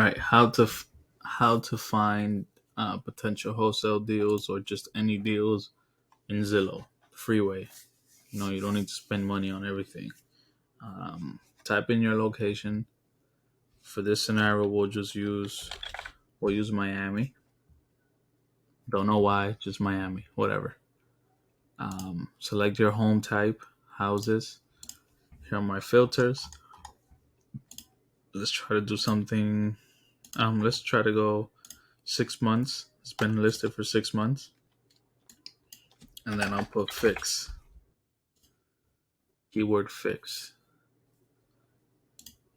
All right, how to find potential wholesale deals or just any deals in Zillow, freeway. You don't need to spend money on everything. Type in your location. For this scenario, we'll use Miami. Don't know why, just Miami, whatever. Select your home type, houses. Here are my filters. Let's try to do something. Let's try to go 6 months. It's been listed for 6 months, and then I'll put fix. Keyword fix.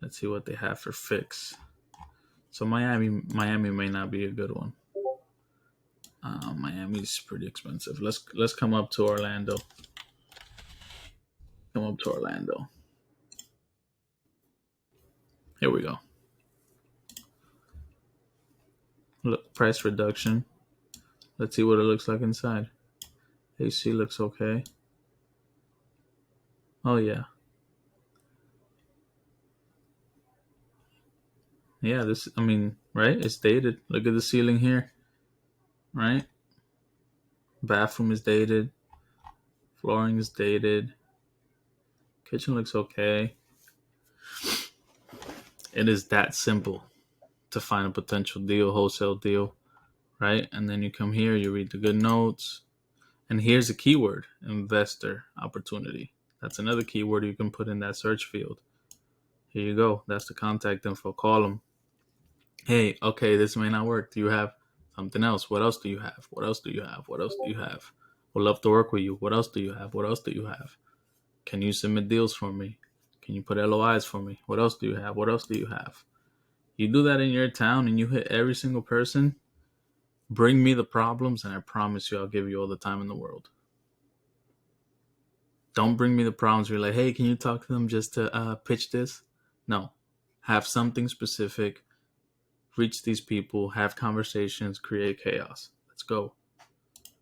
Let's see what they have for fix. So Miami may not be a good one. Miami's pretty expensive. Let's come up to Orlando. Come up to Orlando. Here we go. Look, price reduction. Let's see what it looks like inside. AC looks okay. Oh yeah. Yeah, right? It's dated. Look at the ceiling here, right? Bathroom is dated. Flooring is dated. Kitchen looks okay. It is that simple to find a potential deal, wholesale deal, right? And then you come here, you read the good notes, and here's a keyword: investor opportunity. That's another keyword you can put in that search field. Here you go. That's the contact info. Call them. Hey, okay, this may not work. Do you have something else? What else do you have? What else do you have? What else do you have? Would love to work with you. What else do you have? What else do you have? Can you submit deals for me? Can you put LOIs for me? What else do you have? What else do you have? You do that in your town and you hit every single person. Bring me the problems, and I promise you I'll give you all the time in the world. Don't bring me the problems where you're like, hey, can you talk to them just to pitch this? No. Have something specific. Reach these people. Have conversations. Create chaos. Let's go.